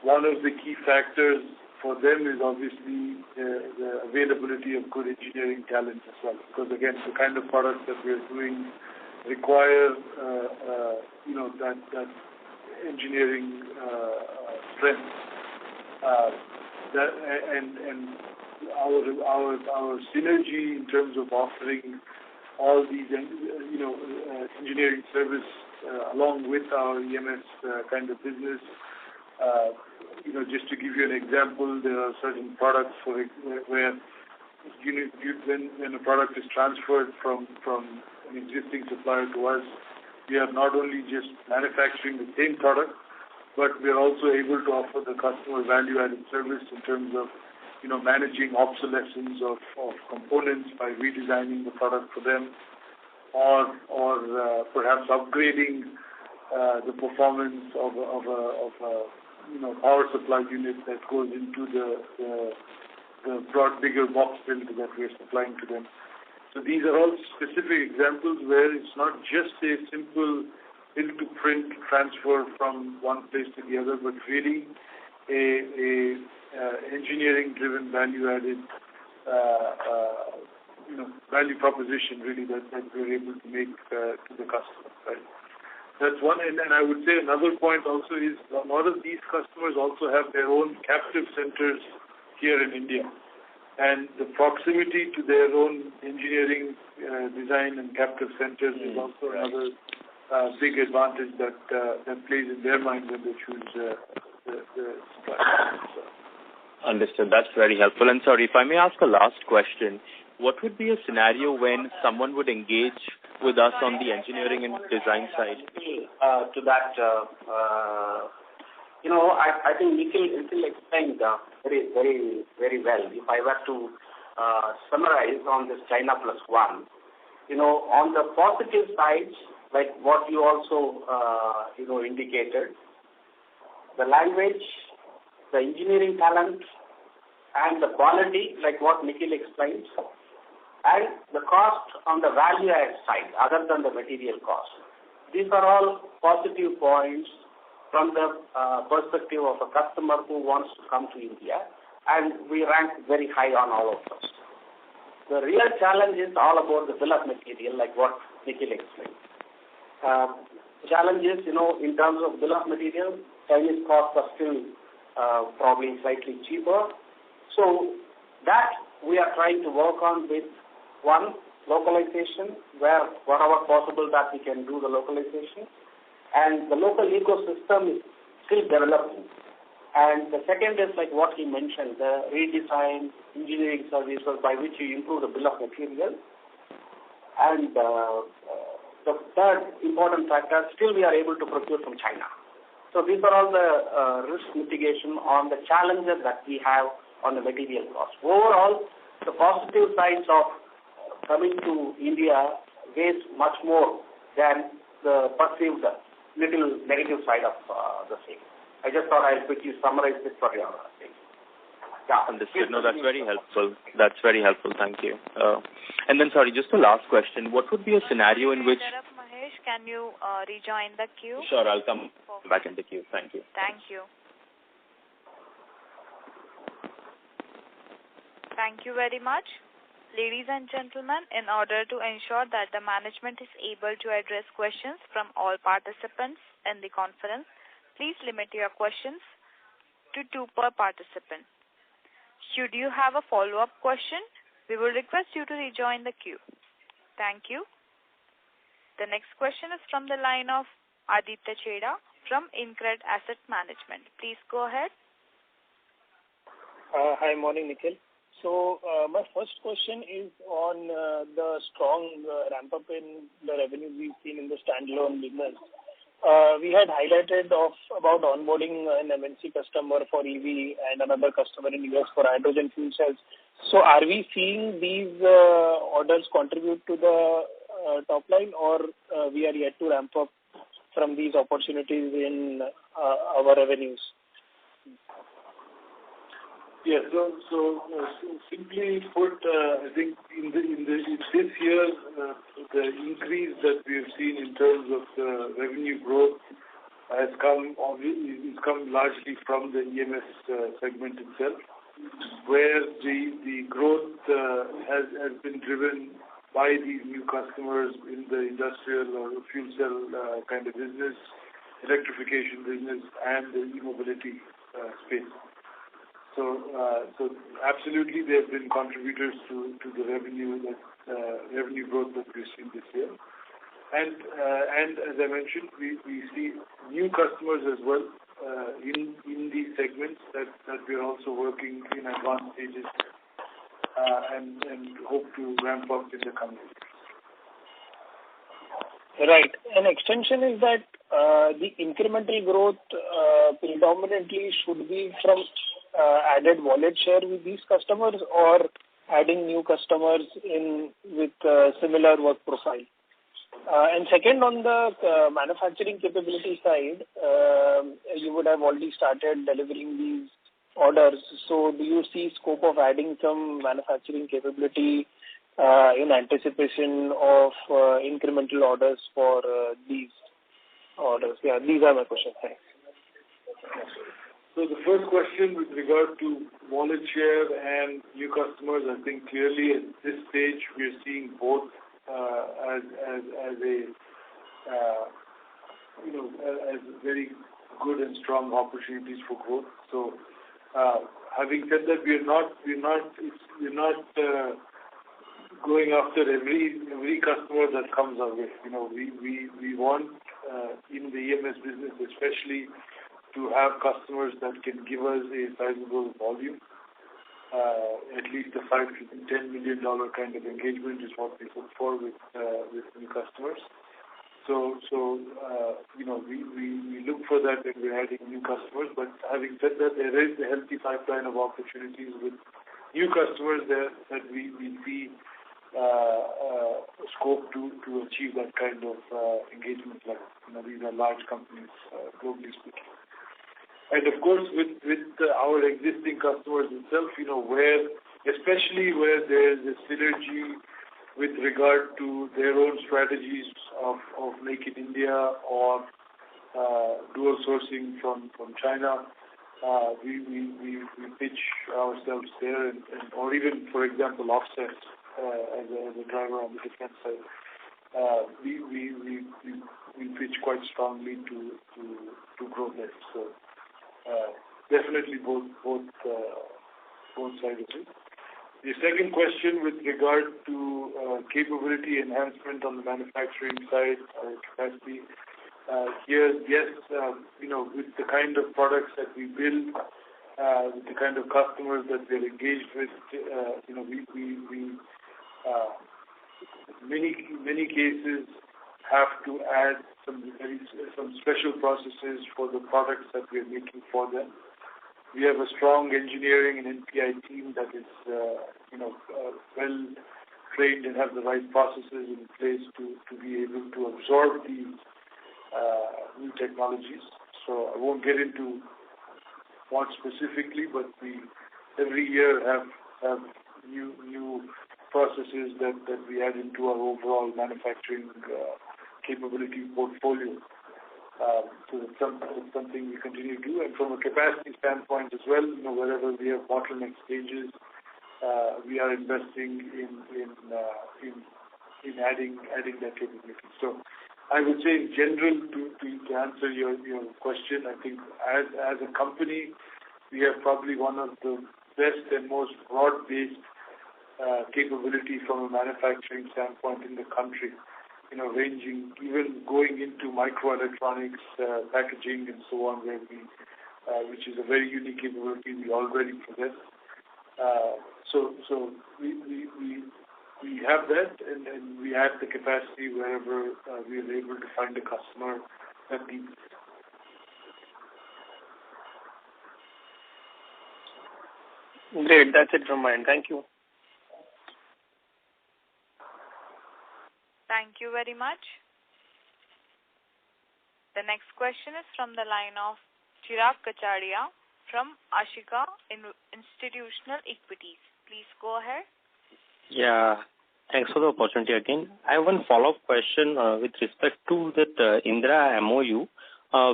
one of the key factors for them is obviously the availability of good engineering talent as well. Because again, the kind of products that we're doing require, that engineering strength. And our synergy in terms of offering all these, engineering service along with our EMS kind of business. Just to give you an example, there are certain products where when a product is transferred from an existing supplier to us, we are not only just manufacturing the same product, but we are also able to offer the customer value-added service in terms of, managing obsolescence of components by redesigning the product for them, or perhaps upgrading the performance of a power supply unit that goes into the broad, bigger box build that we are supplying to them. So these are all specific examples where it's not just a simple build-to-print transfer from one place to the other, but really a engineering-driven value-added value proposition really that we're able to make to the customer. Right? That's one, and I would say another point also is a lot of these customers also have their own captive centers here in India, and the proximity to their own engineering, design, and captive centers is also another big advantage that plays in their mind when they choose the supplier. Understood. That's very helpful. And sorry, if I may ask a last question, what would be a scenario when someone would engage with us on the engineering and design side? To that, I think Nikhil explained very, very, very well. If I were to summarize on this China Plus One, on the positive sides, like what you also, indicated, the language, the engineering talent, and the quality, like what Nikhil explained, and the cost on the value add side, other than the material cost. These are all positive points from the perspective of a customer who wants to come to India, and we rank very high on all of those. The real challenge is all about the bill of material, like what Nikhil explained. Challenges, in terms of bill of material, Chinese costs are still probably slightly cheaper. So that we are trying to work on with one, localization, where whatever possible that we can do the localization. And the local ecosystem is still developing. And the second is like what he mentioned, the redesign engineering services by which you improve the bill of material. And the third important factor, still we are able to procure from China. So these are all the risk mitigation on the challenges that we have on the material cost. Overall, the positive sides of coming to India weighs much more than the perceived little negative side of the same. I just thought I'll quickly summarize this for your thing. Yeah. Understood. No, that's very helpful. That's very helpful. Thank you. And then, sorry, just a last question. What would be a scenario in which... Mahesh, can you rejoin the queue? Sure, I'll come back in the queue. Thank you. Thank you. Thank you very much. Ladies and gentlemen, in order to ensure that the management is able to address questions from all participants in the conference, please limit your questions to 2 per participant. Should you have a follow-up question, we will request you to rejoin the queue. Thank you. The next question is from the line of Aditya Chheda from InCred Asset Management. Please go ahead. Hi, morning, Nikhil. So my first question is on the strong ramp-up in the revenue we've seen in the standalone business. We had highlighted about onboarding an MNC customer for EV and another customer in US for hydrogen fuel cells. So are we seeing these orders contribute to the top line, or we are yet to ramp up from these opportunities in our revenues? Yeah, so simply put, I think in this year, the increase that we have seen in terms of the revenue growth has come largely from the EMS segment itself, where the growth has been driven by these new customers in the industrial or fuel cell kind of business, electrification business, and the e-mobility space. So absolutely, they have been contributors to the revenue growth that we've seen this year. And as I mentioned, we see new customers as well in these segments that we are also working in advanced stages and hope to ramp up in the coming years. Right. An extension is that the incremental growth predominantly should be from added wallet share with these customers or adding new customers with similar work profile. And second, on the manufacturing capability side, you would have already started delivering these orders. So do you see scope of adding some manufacturing capability in anticipation of incremental orders for these orders? Yeah, these are my questions. Thanks. So the first question with regard to wallet share and new customers, I think clearly at this stage we are seeing both as very good and strong opportunities for growth. So having said that, we're not going after every customer that comes our way. We want in the EMS business especially to have customers that can give us a sizable volume. At least a $5 to $10 million kind of engagement is what we look for with new customers. So we look for that when we're adding new customers. But having said that, there is a healthy pipeline of opportunities with new customers there that we see scope to achieve that kind of engagement level. These are large companies, globally speaking. And of course, with our existing customers itself, especially where there is a synergy with regard to their own strategies of Make in India or dual sourcing from China, we pitch ourselves there, or even, for example, offset as a driver on the defense side. We pitch quite strongly to grow there. So definitely both sides of it. The second question with regard to capability enhancement on the manufacturing side or capacity, here, yes, with the kind of products that we build, with the kind of customers that we're engaged with, we many cases have to add some special processes for the products that we're making for them. We have a strong engineering and NPI team that is, well trained and have the right processes in place to be able to absorb these new technologies. So I won't get into what specifically, but we every year have new processes that we add into our overall manufacturing capability portfolio. So it's something we continue to do. And from a capacity standpoint as well, wherever we have bottleneck stages, we are investing in adding that capability. So I would say in general, to answer your question, I think as a company, we have probably one of the best and most broad-based capability from a manufacturing standpoint in the country, ranging, even going into microelectronics, packaging and so on, where which is a very unique capability we already possess. So we have that, and we add the capacity wherever we are able to find a customer that needs it. Great. That's it from mine. Thank you. Thank you very much. The next question is from the line of Chirag Kacharia from Ashika Institutional Equities. Please go ahead. Yeah. Thanks for the opportunity again. I have one follow-up question with respect to that Indra MOU.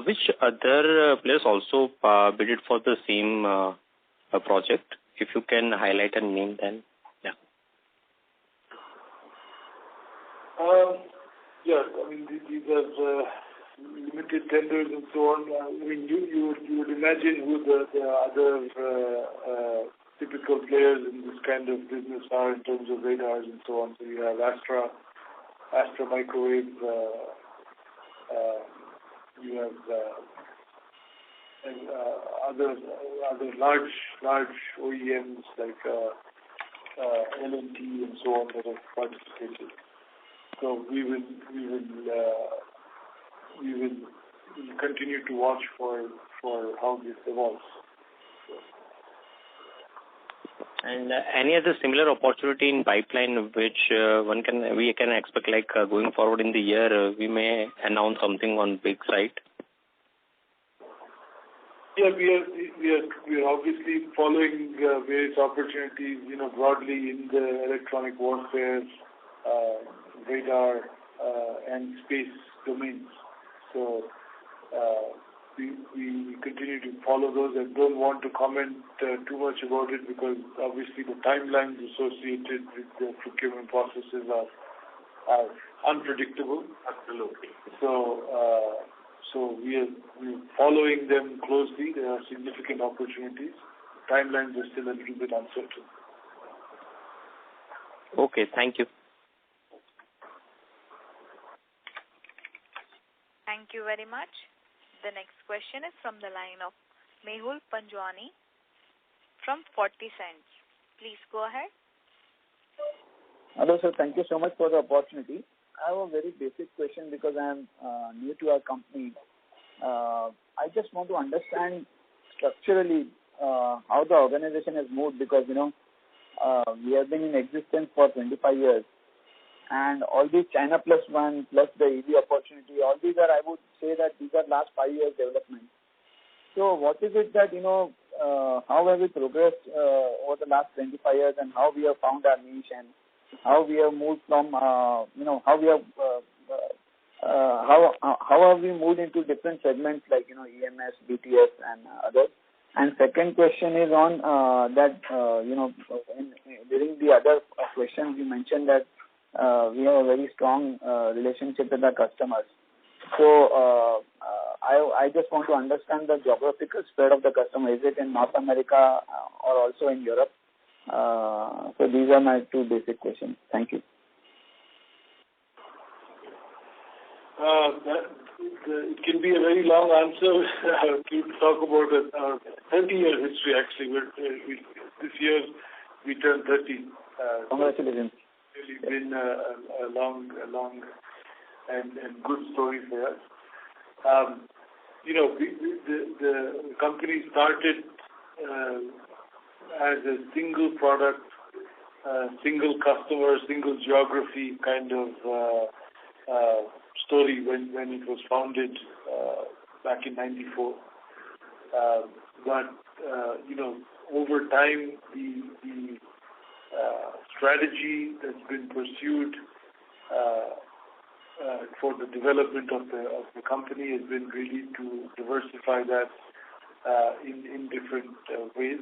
Which other players also bid for the same project? If you can highlight a name, then yeah. Yeah, I mean these are limited tenders and so on. I mean you would imagine who the other typical players in this kind of business are in terms of radars and so on. So you have Astra Microwave. You have other large OEMs like L&T and so on that have participated. So we will continue to watch for how this evolves. And any other similar opportunity in pipeline which we can expect, like going forward in the year, we may announce something on big site? Yeah, we are obviously following various opportunities, broadly in the electronic warfare, radar, and space domains. So we continue to follow those. I don't want to comment too much about it because obviously the timelines associated with the procurement processes are unpredictable. Absolutely. So we're following them closely. There are significant opportunities. Timelines are still a little bit uncertain. Okay, thank you. Thank you very much. The next question is from the line of Mehul Panjwani from 40 Cents. Please go ahead. Hello, sir. Thank you so much for the opportunity. I have a very basic question because I am new to our company. I just want to understand structurally how the organization has moved because, we have been in existence for 25 years. And all these China plus one plus the EV opportunity, all these are, I would say that these are last 5 years development. So what is it that, how have we progressed over the last 25 years and how we have found our niche and how we have moved from, how have we moved into different segments like, EMS, BTS and others. And second question is on that, during the other question you mentioned that we have a very strong relationship with our customers. So I just want to understand the geographical spread of the customer. Is it in North America or also in Europe? So these are my two basic questions. Thank you. It can be a very long answer to talk about our 30-year history. Actually, this year we turned 30. Congratulations. It's really been a long and good story for us. The company started as a single product, single customer, single geography kind of story when it was founded back in '94. But over time, the strategy that's been pursued for the development of the company has been really to diversify that in different ways.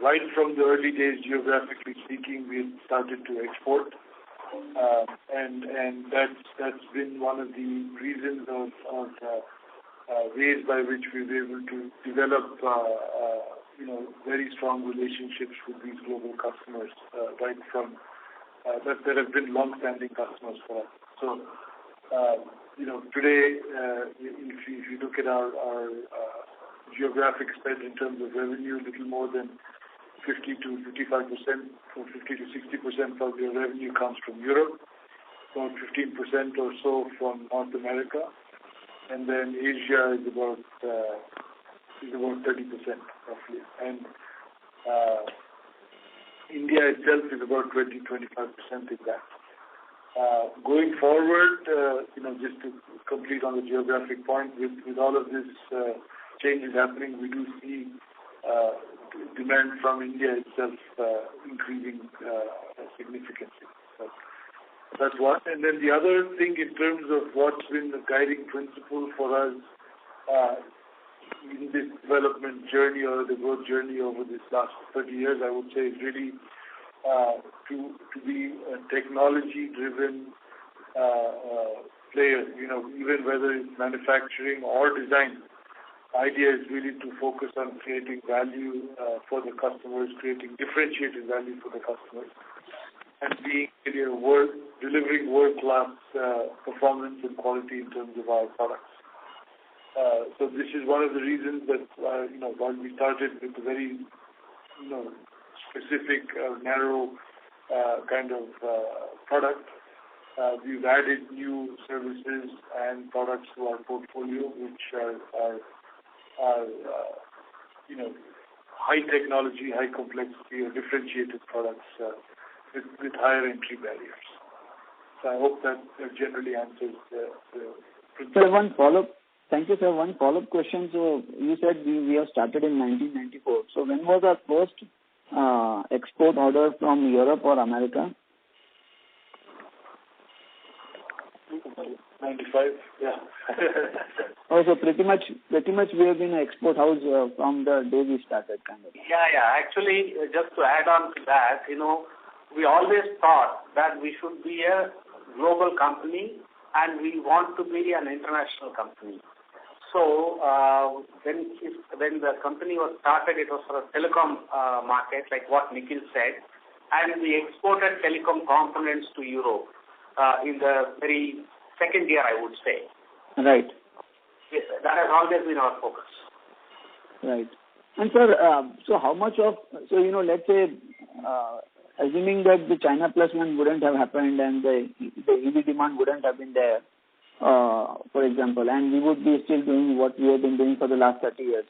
Right from the early days, geographically speaking, we started to export, and that's been one of the reasons of ways by which we were able to develop very strong relationships with these global customers, right from that have been long-standing customers for us. So today, if you look at our geographic spread in terms of revenue, a little more than 50 to 55%, or 50 to 60% of your revenue comes from Europe, about 15% or so from North America, and then Asia is about 30% roughly, and India itself is about 20-25% in that. Going forward, just to complete on the geographic point, with all of this changes happening, we do see demand from India itself increasing significantly. So that's one. And then the other thing in terms of what's been the guiding principle for us in this development journey or the growth journey over this last 30 years, I would say, is really to be a technology-driven player, even whether it's manufacturing or design. The idea is really to focus on creating value for the customers, creating differentiated value for the customers, and being delivering world-class performance and quality in terms of our products. So this is one of the reasons that while we started with a very specific, narrow kind of product, we've added new services and products to our portfolio, which are high technology, high complexity, or differentiated products with higher entry barriers. So I hope that generally answers the Sir, one follow-up. Thank you, sir. One follow-up question. So you said we have started in 1994. So when was our first export order from Europe or America? 95, yeah. So pretty much we have been an export house from the day we started, kind of. Yeah. Actually, just to add on to that, we always thought that we should be a global company and we want to be an international company. So when the company was started, it was for a telecom market, like what Nikhil said, and we exported telecom components to Europe in the very second year, I would say. Right. Yes, that has always been our focus. Right. And sir, so how much of, let's say, assuming that the China Plus One wouldn't have happened and the EV demand wouldn't have been there, for example, and we would be still doing what we have been doing for the last 30 years,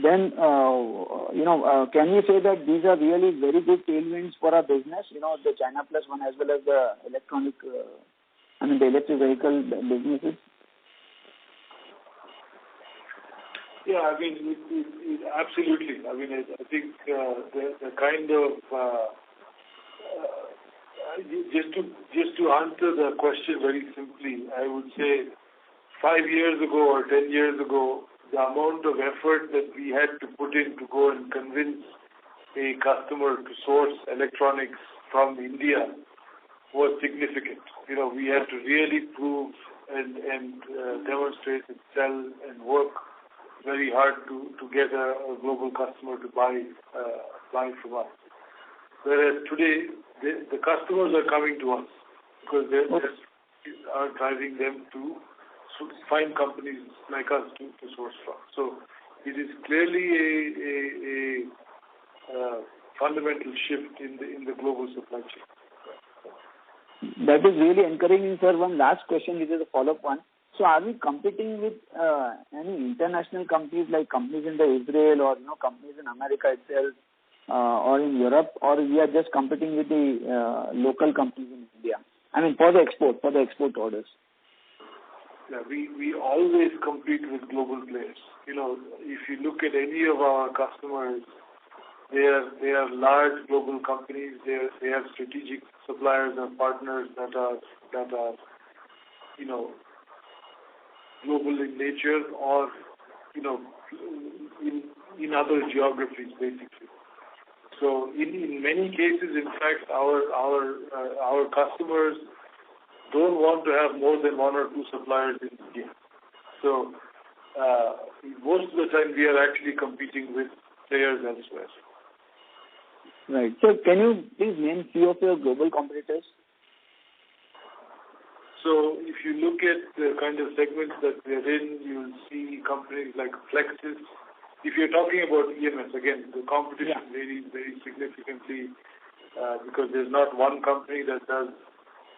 then, can we say that these are really very good tailwinds for our business, the China Plus One as well as the the electric vehicle businesses? Yeah, absolutely. I think the kind of just to answer the question very simply, I would say 5 years ago or 10 years ago, the amount of effort that we had to put in to go and convince a customer to source electronics from India was significant. We had to really prove and demonstrate and sell and work very hard to get a global customer to buy from us. Whereas today, the customers are coming to us because they are driving them to find companies like us to source from. So it is clearly a fundamental shift in the global supply chain. That is really encouraging, sir. One last question, which is a follow-up one. So are we competing with any international companies, like companies in Israel or companies in America itself or in Europe, or we are just competing with the local companies in India? For the export orders. Yeah, we always compete with global players. If you look at any of our customers, they are large global companies. They have strategic suppliers and partners that are global in nature or in other geographies, basically. So in many cases, in fact, our customers don't want to have more than one or two suppliers in India. So most of the time we are actually competing with players elsewhere. Right. So can you please name few of your global competitors? So if you look at the kind of segments that we are in, you'll see companies like Flexis. If you're talking about EMS, again, the competition varies very significantly because there's not one company that does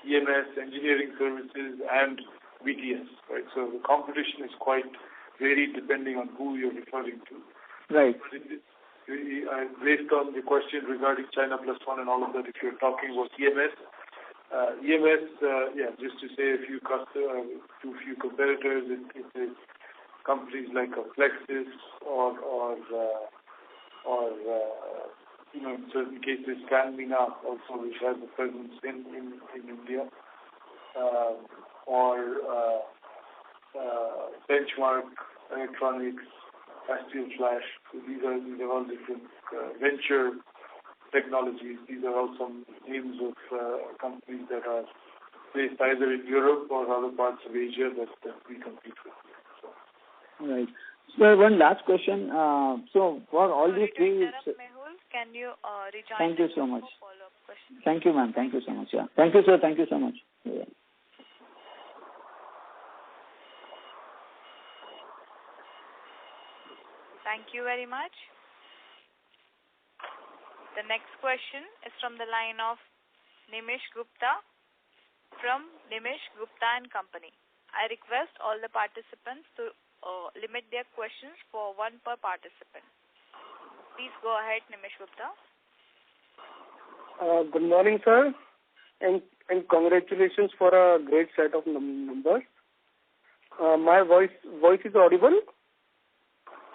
EMS, engineering services, and BTS, right? So the competition is quite varied depending on who you're referring to. Right. But based on the question regarding China Plus One and all of that, if you're talking about EMS, just to say a few competitors, it is companies like Flexis or in certain cases Canmina also, which has a presence in India, or Benchmark Electronics, Astral Flash. So these are all different venture technologies. These are all some names of companies that are based either in Europe or other parts of Asia that we compete with. Right. So one last question. So for all these three... Mehul, can you rejoin? Thank you so much. Follow-up questions? Thank you, ma'am. Thank you so much. Yeah. Thank you, sir. Thank you so much. Yeah. Thank you very much. The next question is from the line of Nimish Gupta from Nimish Gupta and Company. I request all the participants to limit their questions for one per participant. Please go ahead, Nimish Gupta. Good morning, sir, and congratulations for a great set of numbers. My voice is audible?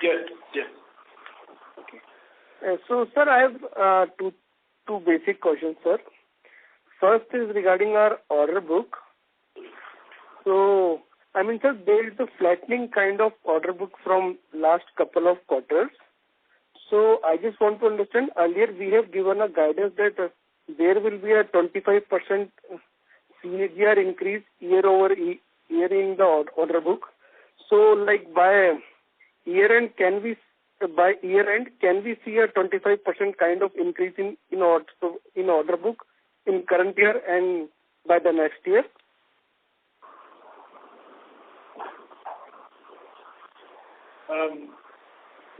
Yes. Okay. So, sir, I have two basic questions, sir. First is regarding our order book. So, sir, there is a flattening kind of order book from last couple of quarters. So, I just want to understand, earlier we have given a guidance that there will be a 25% CAGR increase year over year in the order book. So, by year-end, can we see a 25% kind of increase in order book in current year and by the next year?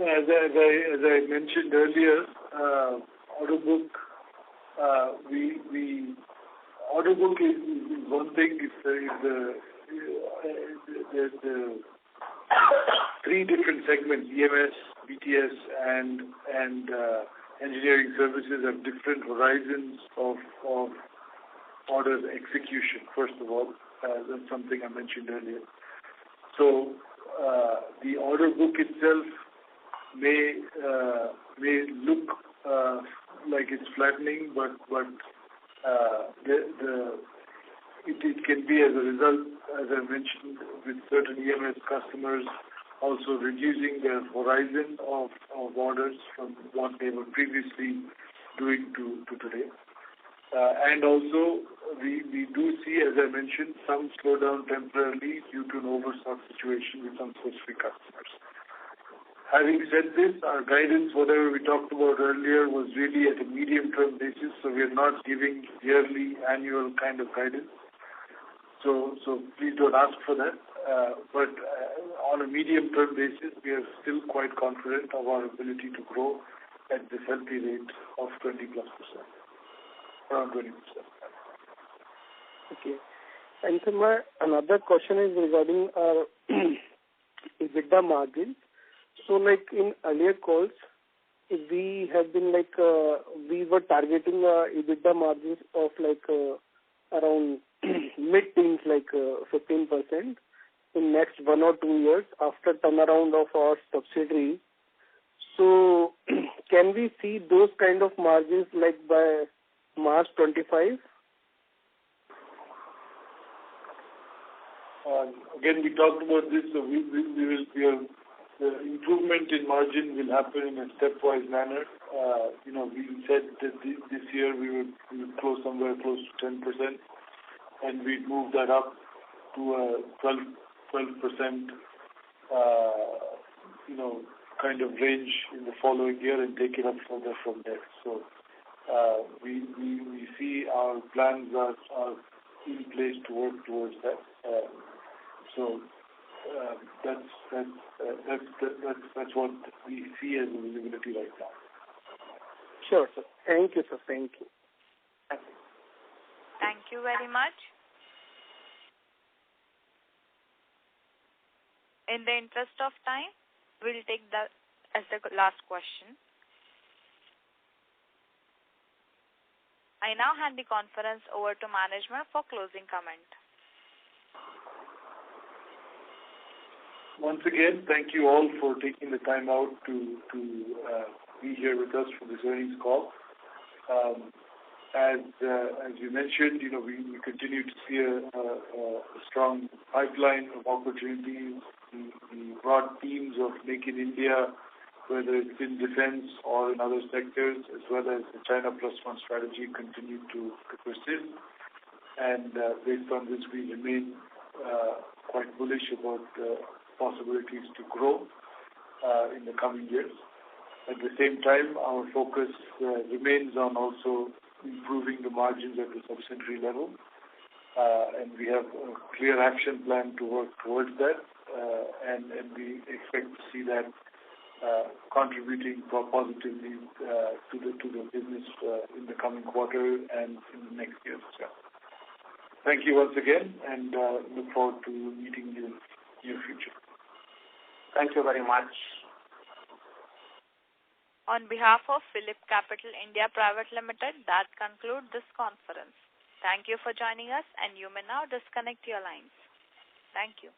As I mentioned earlier, order book is one thing. There's the three different segments: EMS, BTS, and engineering services have different horizons of order execution. First of all, that's something I mentioned earlier. So the order book itself may look like it's flattening, but it can be as a result, as I mentioned, with certain EMS customers also reducing their horizon of orders from what they were previously doing to today. And also, we do see, as I mentioned, some slowdown temporarily due to an overstock situation with some specific customers. Having said this, our guidance, whatever we talked about earlier, was really at a medium-term basis, so we are not giving yearly, annual kind of guidance. So please don't ask for that. But on a medium-term basis, we are still quite confident of our ability to grow at this healthy rate of 20+%, around 20%. Okay. And so my another question is regarding our EBITDA margin. So in earlier calls, we have been we were targeting EBITDA margins of around mid-teens, 15% in next 1 or 2 years after turnaround of our subsidiaries. So can we see those kind of margins by March 25? Again, we talked about this, so we are the improvement in margin will happen in a stepwise manner. We said that this year we would close somewhere close to 10%, and we'd move that up to a 12%, kind of range in the following year and take it up further from there. So we see our plans are in place to work towards that. That's what we see as a visibility right now. Sure, sir. Thank you, sir. Thank you. Thank you very much. In the interest of time, we'll take that as the last question. I now hand the conference over to management for closing comment. Once again, thank you all for taking the time out to be here with us for this earnings call. As you mentioned, we continue to see a strong pipeline of opportunities. The broad themes of Make in India, whether it's in defense or in other sectors, as well as the China Plus One strategy, continue to persist. And based on this, we remain quite bullish about possibilities to grow in the coming years. At the same time, our focus remains on also improving the margins at the subsidiary level, and we have a clear action plan to work towards that, and we expect to see that contributing positively to the business in the coming quarter and in the next year as well. Thank you once again, and look forward to meeting you in the near future. Thank you very much. On behalf of Phillip Capital India Private Limited, that concludes this conference. Thank you for joining us, and you may now disconnect your lines. Thank you.